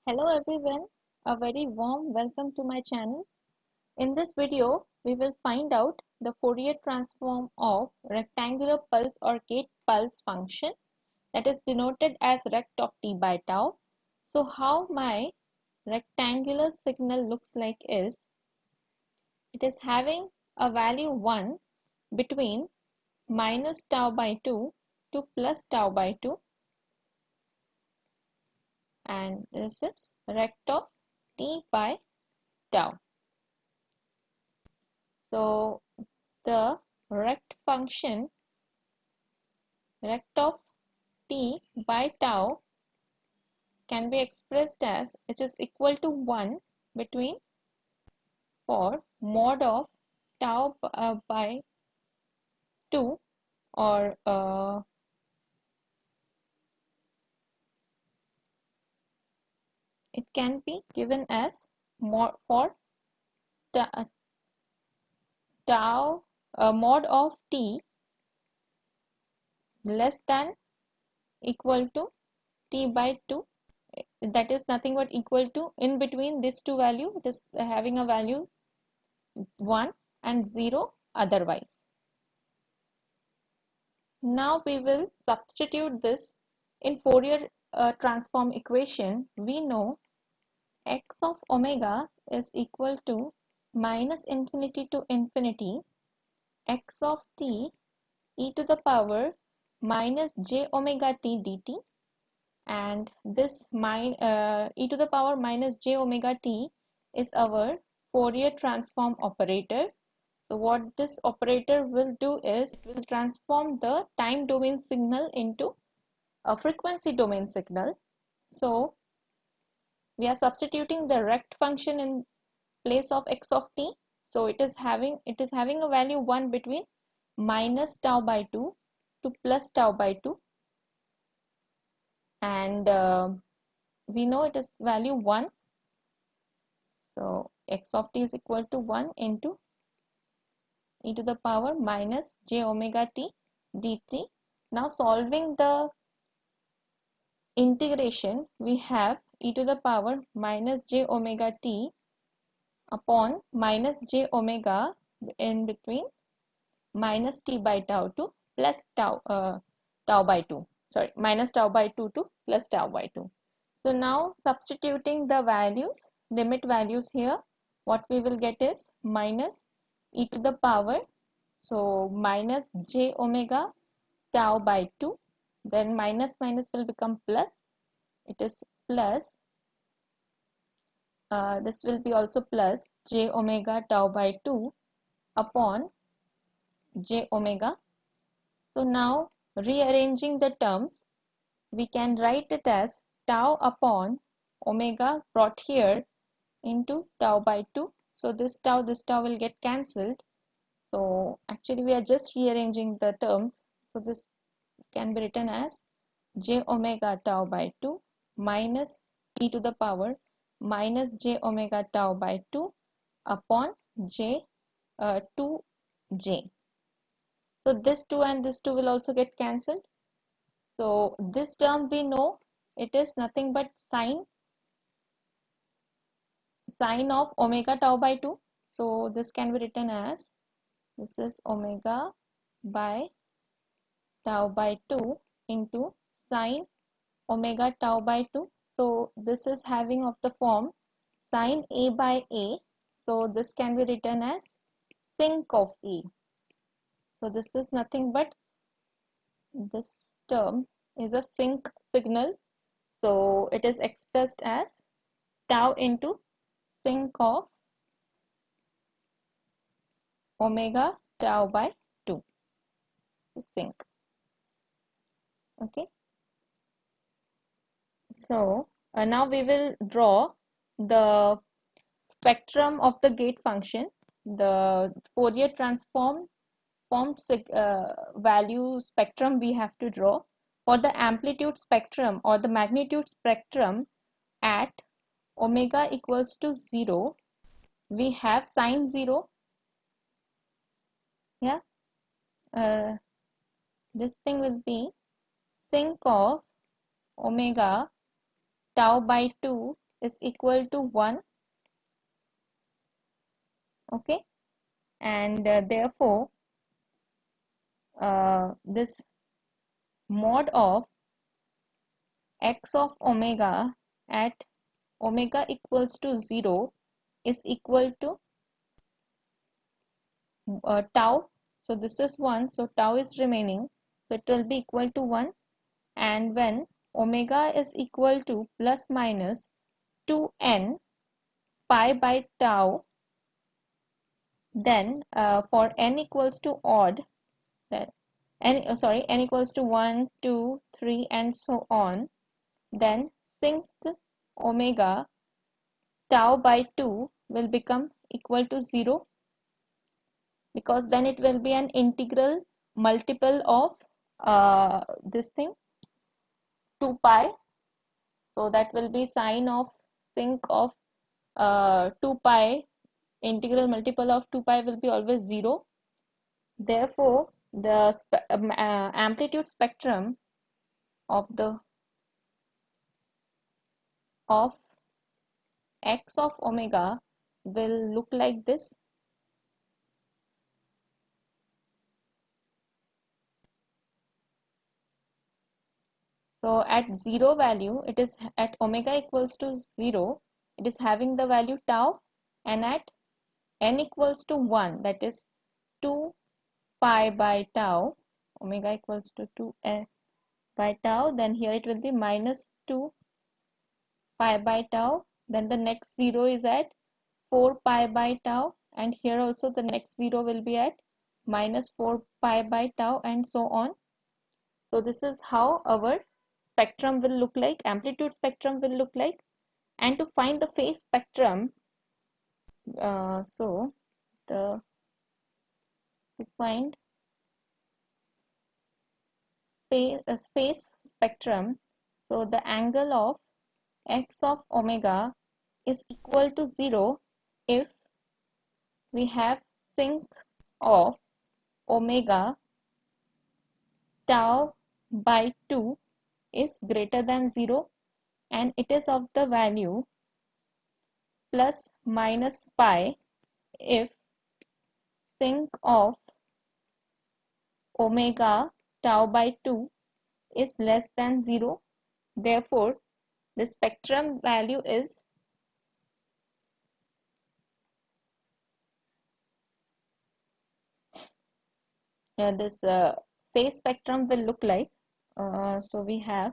Hello everyone, a very warm welcome to my channel. In this video, we will find out the Fourier transform of rectangular pulse or gate pulse function that is denoted as rect of t by tau. So how my rectangular signal looks like is, it is having a value 1 between minus tau by 2 to plus tau by 2, and this is rect of t by tau. So the rect function rect of t by tau can be expressed as it is equal to 1 between for mod of tau by 2, or it can be given as mod for tau mod of t less than equal to t by 2, that is nothing but equal to in between these two value, it is having a value 1 and 0 otherwise. Now we will substitute this in Fourier transform equation. We know x of omega is equal to minus infinity to infinity x of t e to the power minus j omega t dt, and this e to the power minus j omega t is our Fourier transform operator. So what this operator will do is it will transform the time domain signal into a frequency domain signal. So we are substituting the rect function in place of x of t. So it is having a value 1 between minus tau by 2 to plus tau by 2, and we know it is value 1. So x of t is equal to 1 into e to the power minus j omega t dt. Now solving the integration, we have e to the power minus j omega t upon minus j omega in between minus t by tau to plus tau by 2, sorry, minus tau by 2 to plus tau by 2. So now substituting the values, limit values here, what we will get is minus e to the power, so minus j omega tau by 2, then minus minus will become plus, it is plus, this will be also plus j omega tau by 2 upon j omega. So now rearranging the terms, we can write it as tau upon omega brought here into tau by 2. So this tau will get cancelled. So actually we are just rearranging the terms. So this can be written as j omega tau by 2 minus e to the power minus j omega tau by 2 upon j 2j. So this 2 and this 2 will also get cancelled. So this term we know it is nothing but sine of omega tau by 2. So this can be written as, this is omega by tau by 2 into sine omega tau by 2. So this is having of the form sine a by a. So this can be written as sinc of a. So this is nothing but, this term is a sinc signal. So it is expressed as tau into sinc of omega tau by 2, sinc. Okay. So now we will draw the spectrum of the gate function, the Fourier transform formed value spectrum we have to draw for the amplitude spectrum or the magnitude spectrum at omega equals to 0. We have sine 0, yeah, this thing will be sinc of omega tau by 2 is equal to 1. Okay, and therefore this mod of x of omega at omega equals to 0 is equal to tau. So this is 1, so tau is remaining, so it will be equal to 1. And when omega is equal to plus minus 2n pi by tau, then for n equals to odd, that n equals to 1, 2, 3 and so on, then sinc omega tau by 2 will become equal to 0, because then it will be an integral multiple of this thing 2 pi. So that will be sine of sinc of 2 pi, integral multiple of 2 pi will be always 0. Therefore the amplitude spectrum of x of omega will look like this. So at 0 value, it is at omega equals to 0, it is having the value tau, and at n equals to 1, that is 2 pi by tau, omega equals to 2 by tau, then here it will be minus 2 pi by tau, then the next 0 is at 4 pi by tau, and here also the next 0 will be at minus 4 pi by tau, and so on. So this is how our spectrum will look like, amplitude spectrum will look like. And to find the phase spectrum, to find phase spectrum, so the angle of x of omega is equal to 0 if we have sinc of omega tau by 2 is greater than 0, and it is of the value plus minus pi if sinc of omega tau by 2 is less than 0. Therefore the spectrum value is this phase spectrum will look like, so we have,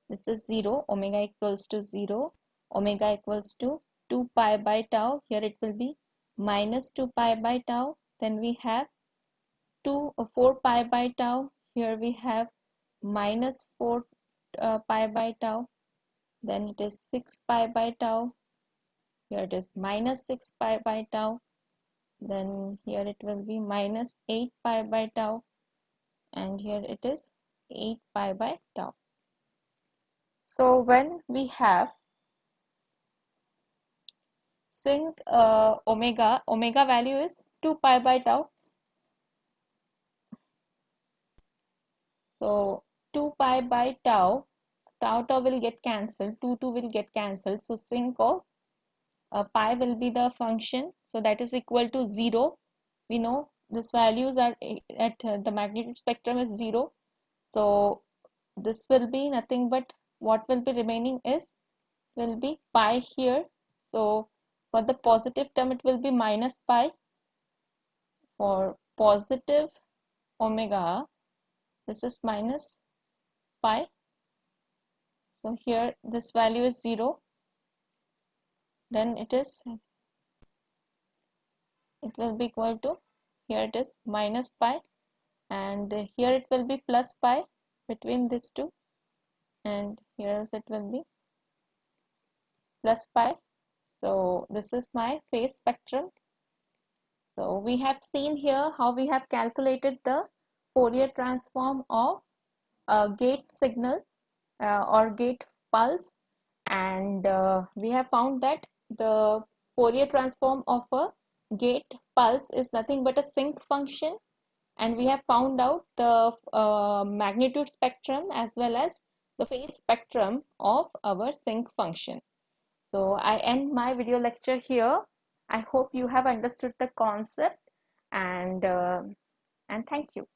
this is 0, omega equals to 0, omega equals to 2 pi by tau, here it will be minus 2 pi by tau, then we have 4 pi by tau, here we have minus 4 pi by tau, then it is 6 pi by tau, here it is minus 6 pi by tau, then here it will be minus 8 pi by tau, and here it is 8 pi by tau. So when we have sinc omega value is 2 pi by tau, so 2 pi by tau will get cancelled, 2 will get cancelled, so sinc of pi will be the function, so that is equal to 0. We know these values are at the magnitude spectrum is 0, so this will be nothing but what will be remaining is will be pi here. So for the positive term it will be minus pi. For positive omega this is minus pi, so here this value is 0, then it will be equal to, here it is minus pi, and here it will be plus pi between these two, and here it will be plus pi. So this is my phase spectrum. So we have seen here how we have calculated the Fourier transform of a gate signal or gate pulse, and we have found that the Fourier transform of a gate pulse is nothing but a sinc function, and we have found out the magnitude spectrum as well as the phase spectrum of our sinc function. So I end my video lecture here. I hope you have understood the concept, and thank you.